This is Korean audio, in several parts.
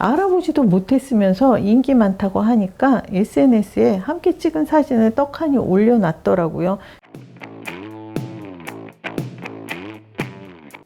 알아보지도 못했으면서 인기 많다고 하니까 SNS에 함께 찍은 사진을 떡하니 올려놨더라고요.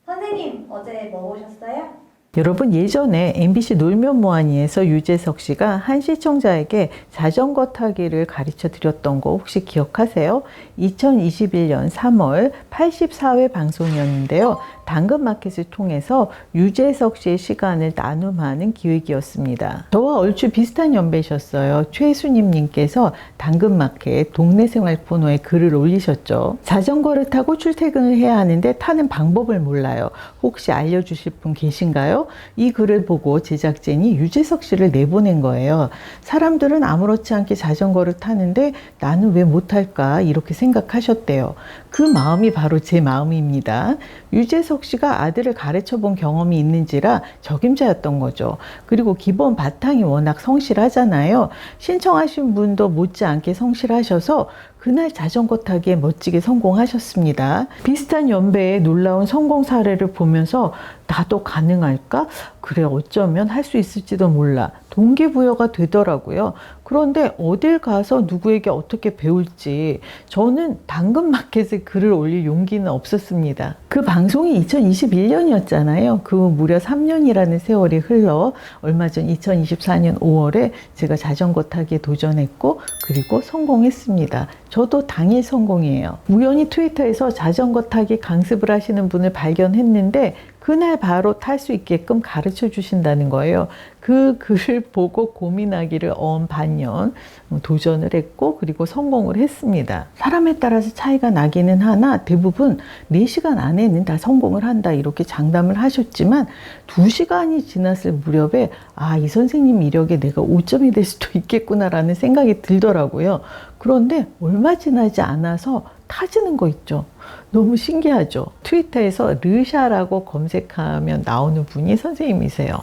선생님, 어제 뭐 보셨어요? 여러분, 예전에 MBC 놀면 뭐하니에서 유재석 씨가 한 시청자에게 자전거 타기를 가르쳐 드렸던 거 혹시 기억하세요? 2021년 3월 84회 방송이었는데요. 당근마켓을 통해서 유재석 씨의 시간을 나눔하는 기획이었습니다. 저와 얼추 비슷한 연배셨어요. 최수님님께서 당근마켓 동네생활 코너에 글을 올리셨죠. 자전거를 타고 출퇴근을 해야 하는데 타는 방법을 몰라요. 혹시 알려주실 분 계신가요? 이 글을 보고 제작진이 유재석 씨를 내보낸 거예요. 사람들은 아무렇지 않게 자전거를 타는데 나는 왜 못할까 이렇게 생각하셨대요. 그 마음이 바로 제 마음입니다. 유재석 씨가 아들을 가르쳐 본 경험이 있는지라 적임자였던 거죠. 그리고 기본 바탕이 워낙 성실하잖아요. 신청하신 분도 못지않게 성실하셔서 그날 자전거 타기에 멋지게 성공하셨습니다. 비슷한 연배의 놀라운 성공 사례를 보면서 나도 가능할까? 그래, 어쩌면 할 수 있을지도 몰라. 동기부여가 되더라고요. 그런데 어딜 가서 누구에게 어떻게 배울지 저는 당근마켓에 글을 올릴 용기는 없었습니다. 그 방송이 2021년이었잖아요. 그 무려 3년이라는 세월이 흘러 얼마 전 2024년 5월에 제가 자전거 타기에 도전했고 그리고 성공했습니다. 저도 당일 성공이에요. 우연히 트위터에서 자전거 타기 강습을 하시는 분을 발견했는데 그날 바로 탈 수 있게끔 가르쳐 주신다는 거예요. 그 글을 보고 고민하기를 반년 도전을 했고 그리고 성공을 했습니다. 사람에 따라서 차이가 나기는 하나 대부분 4시간 안에는 다 성공을 한다 이렇게 장담을 하셨지만 2시간이 지났을 무렵에 이 선생님 이력에 내가 5점이 될 수도 있겠구나라는 생각이 들더라고요. 그런데 얼마 지나지 않아서 타지는 거 있죠. 너무 신기하죠. 트위터에서 르샤라고 검색하면 나오는 분이 선생님이세요.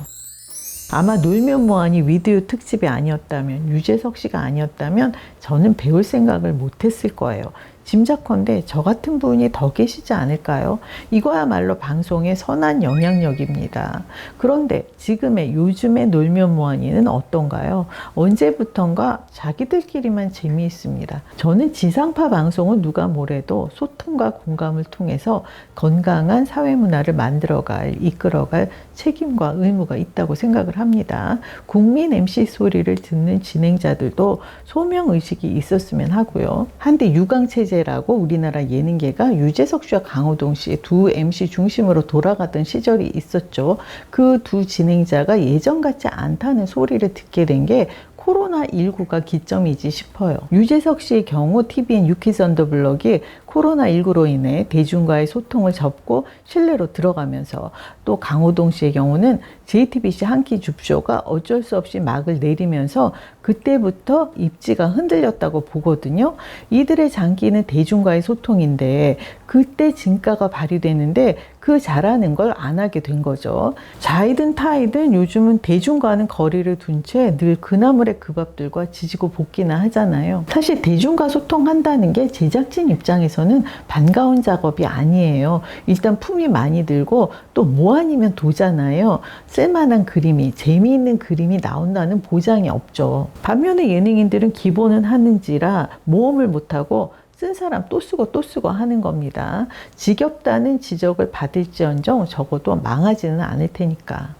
아마 놀면 뭐하니 위드유 특집이 아니었다면, 유재석 씨가 아니었다면 저는 배울 생각을 못했을 거예요. 짐작컨대 저 같은 분이 더 계시지 않을까요? 이거야말로 방송의 선한 영향력입니다. 그런데 요즘의 놀면 뭐하니는 어떤가요? 언제부턴가 자기들끼리만 재미있습니다. 저는 지상파 방송은 누가 뭐래도 소통과 공감을 통해서 건강한 사회문화를 만들어갈, 이끌어갈 책임과 의무가 있다고 생각을 합니다. 국민 MC 소리를 듣는 진행자들도 소명의식이 있었으면 하고요. 한때 유강체제라고 우리나라 예능계가 유재석 씨와 강호동 씨의 두 MC 중심으로 돌아가던 시절이 있었죠. 그 두 진행자가 예전 같지 않다는 소리를 듣게 된 게 코로나19가 기점이지 싶어요. 유재석 씨의 경우 TVN 유키즈 언더블럭이 코로나19로 인해 대중과의 소통을 접고 실내로 들어가면서 또 강호동 씨의 경우는 JTBC 한 끼 줍쇼가 어쩔 수 없이 막을 내리면서 그때부터 입지가 흔들렸다고 보거든요. 이들의 장기는 대중과의 소통인데 그때 진가가 발휘되는데 그 잘하는 걸 안 하게 된 거죠. 자이든 타이든 요즘은 대중과는 거리를 둔 채 늘 그나물의 그 밥들과 지지고 볶기나 하잖아요. 사실 대중과 소통한다는 게 제작진 입장에서는 반가운 작업이 아니에요. 일단 품이 많이 들고 또 뭐 아니면 도잖아요. 쓸만한 그림이, 재미있는 그림이 나온다는 보장이 없죠. 반면에 예능인들은 기본은 하는지라 모험을 못하고 쓴 사람 또 쓰고 하는 겁니다. 지겹다는 지적을 받을지언정 적어도 망하지는 않을 테니까.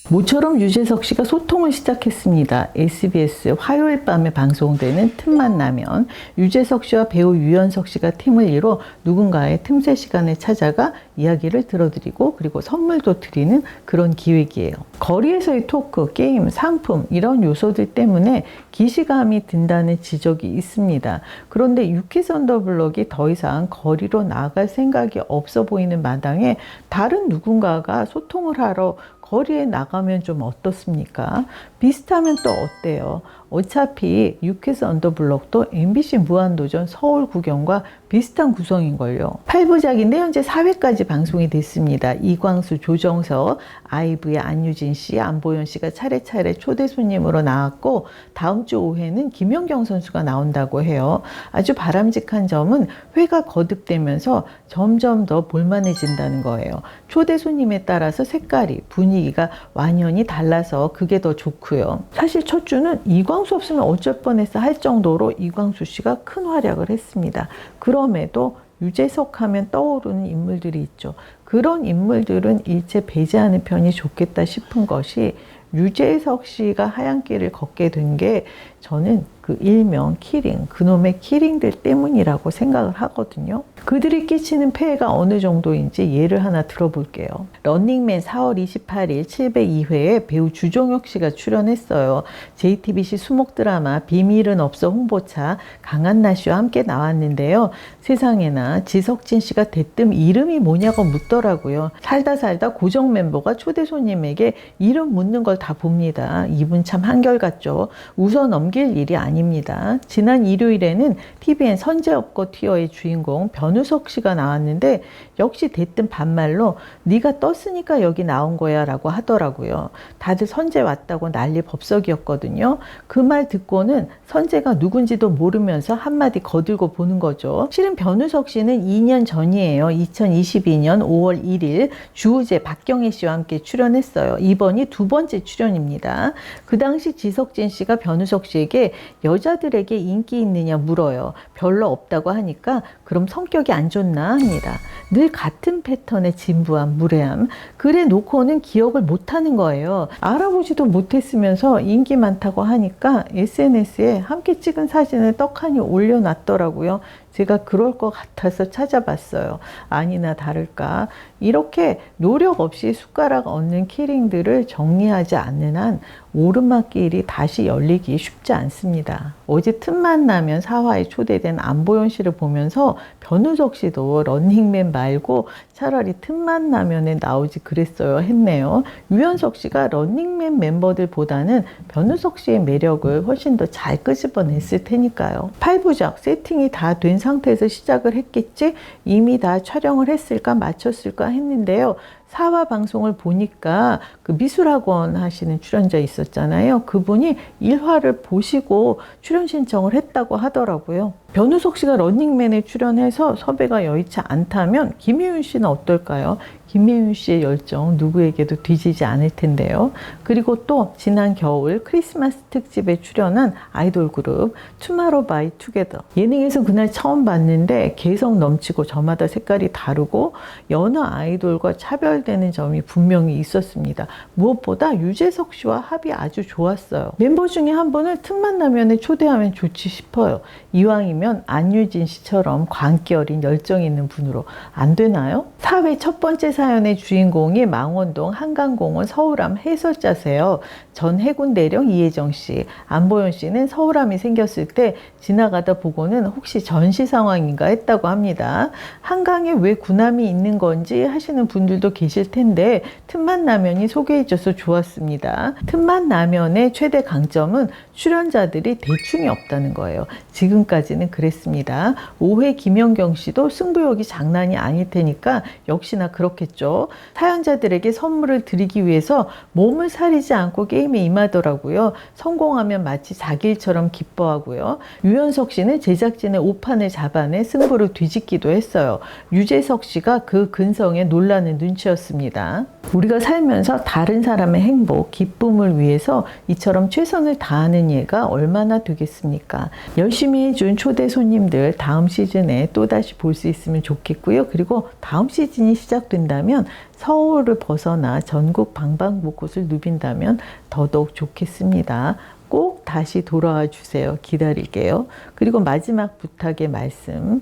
모처럼 유재석 씨가 소통을 시작했습니다. SBS 화요일 밤에 방송되는 틈만 나면 유재석 씨와 배우 유연석 씨가 팀을 이뤄 누군가의 틈새 시간에 찾아가 이야기를 들어드리고 그리고 선물도 드리는 그런 기획이에요. 거리에서의 토크, 게임, 상품 이런 요소들 때문에 기시감이 든다는 지적이 있습니다. 그런데 유키즈 언더블럭이 더 이상 거리로 나갈 생각이 없어 보이는 마당에 다른 누군가가 소통을 하러 거리에 나가면 좀 어떻습니까? 비슷하면 또 어때요? 어차피 유키즈 언더블럭도 MBC 무한도전 서울 구경과 비슷한 구성인걸요. 8부작인데 현재 4회까지 방송이 됐습니다. 이광수, 조정석, 아이브의 안유진 씨, 안보현 씨가 차례차례 초대 손님으로 나왔고 다음 주 5회는 김연경 선수가 나온다고 해요. 아주 바람직한 점은 회가 거듭되면서 점점 더 볼만해진다는 거예요. 초대 손님에 따라서 색깔이, 분위기 분위기가 완연히 달라서 그게 더 좋고요. 사실 첫 주는 이광수 없으면 어쩔 뻔했어 할 정도로 이광수 씨가 큰 활약을 했습니다. 그럼에도 유재석 하면 떠오르는 인물들이 있죠. 그런 인물들은 일체 배제하는 편이 좋겠다 싶은 것이 유재석 씨가 하얀길을 걷게 된 게 저는 그 일명 키링, 그놈의 키링들 때문이라고 생각을 하거든요. 그들이 끼치는 폐해가 어느 정도인지 예를 하나 들어볼게요. 런닝맨 4월 28일 702회에 배우 주종혁 씨가 출연했어요. JTBC 수목 드라마 비밀은 없어 홍보차 강한나 씨와 함께 나왔는데요. 세상에나 지석진 씨가 대뜸 이름이 뭐냐고 묻더라고요. 살다 고정 멤버가 초대 손님에게 이름 묻는 걸 다 봅니다. 이분 참 한결같죠. 웃어 넘길 일이 아닙니다. 지난 일요일에는 TVN 선제업고 티어의 주인공 변우석 씨가 나왔는데 역시 대뜸 반말로 네가 떴으니까 여기 나온 거야 라고 하더라고요. 다들 선제 왔다고 난리 법석이었거든요. 그 말 듣고는 선제가 누군지도 모르면서 한마디 거들고 보는 거죠. 실은 변우석 씨는 2년 전이에요. 2022년 5월 1일 주우재 박경혜 씨와 함께 출연했어요. 이번이 두 번째 출연입니다. 그 당시 지석진 씨가 변우석 씨에게 여자들에게 인기 있느냐 물어요. 별로 없다고 하니까 그럼 성격이 안 좋나 합니다. 늘 같은 패턴의 진부함, 무례함. 그래 놓고는 기억을 못하는 거예요. 알아보지도 못했으면서 인기 많다고 하니까 SNS에 함께 찍은 사진을 떡하니 올려놨더라고요. 제가 그럴 것 같아서 찾아봤어요. 아니나 다를까 이렇게 노력 없이 숟가락 얹는 키링들을 정리하지 않는 한 오르막길이 다시 열리기 쉽지 않습니다. 어제 틈만 나면 사화에 초대된 안보현 씨를 보면서 변우석 씨도 런닝맨 말고 차라리 틈만 나면에 나오지 그랬어야 했네요. 유연석 씨가 런닝맨 멤버들보다는 변우석 씨의 매력을 훨씬 더 잘 끄집어냈을 테니까요. 8부작 세팅이 다 된 상태에서 시작을 했겠지? 이미 다 촬영을 했을까 마쳤을까 했는데요. 4화 방송을 보니까 그 미술학원 하시는 출연자 있었잖아요. 그분이 1화를 보시고 출연 신청을 했다고 하더라고요. 변우석 씨가 런닝맨에 출연해서 섭외가 여의치 않다면 김혜윤 씨는 어떨까요? 김혜윤 씨의 열정 누구에게도 뒤지지 않을 텐데요. 그리고 또 지난 겨울 크리스마스 특집에 출연한 아이돌 그룹 투마로우 바이 투게더. 예능에서 그날 처음 봤는데 개성 넘치고 저마다 색깔이 다르고 여느 아이돌과 차별되는 점이 분명히 있었습니다. 무엇보다 유재석 씨와 합이 아주 좋았어요. 멤버 중에 한 분을 틈만 나면 초대하면 좋지 싶어요. 이왕이면 안유진 씨처럼 광기 어린 열정 있는 분으로 안 되나요? 4회 첫 번째 사연의 주인공이 망원동 한강공원 서울암 해설자세요. 전 해군 대령 이혜정 씨, 안보현 씨는 서울암이 생겼을 때 지나가다 보고는 혹시 전시 상황인가 했다고 합니다. 한강에 왜 군함이 있는 건지 하시는 분들도 계실 텐데 틈만 나면이 소개해줘서 좋았습니다. 틈만 나면의 최대 강점은 출연자들이 대충이 없다는 거예요. 지금까지는 그랬습니다. 5회 김연경 씨도 승부욕이 장난이 아닐 테니까 역시나 그렇겠죠. 사연자들에게 선물을 드리기 위해서 몸을 사리지 않고 게임에 임하더라고요. 성공하면 마치 자기 일처럼 기뻐하고요. 유연석 씨는 제작진의 오판을 잡아내 승부를 뒤집기도 했어요. 유재석 씨가 그 근성에 놀라는 눈치였습니다. 우리가 살면서 다른 사람의 행복, 기쁨을 위해서 이처럼 최선을 다하는 예가 얼마나 되겠습니까? 열심히 해준 초대 손님들 다음 시즌에 또다시 볼 수 있으면 좋겠고요. 그리고 다음 시즌이 시작된다면 서울을 벗어나 전국 방방곳곳을 누빈다면 더더욱 좋겠습니다. 꼭 다시 돌아와 주세요. 기다릴게요. 그리고 마지막 부탁의 말씀.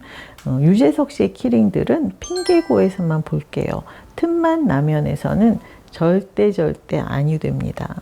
유재석 씨의 키링들은 핑계고에서만 볼게요. 틈만 나면에서는 절대 아니 됩니다.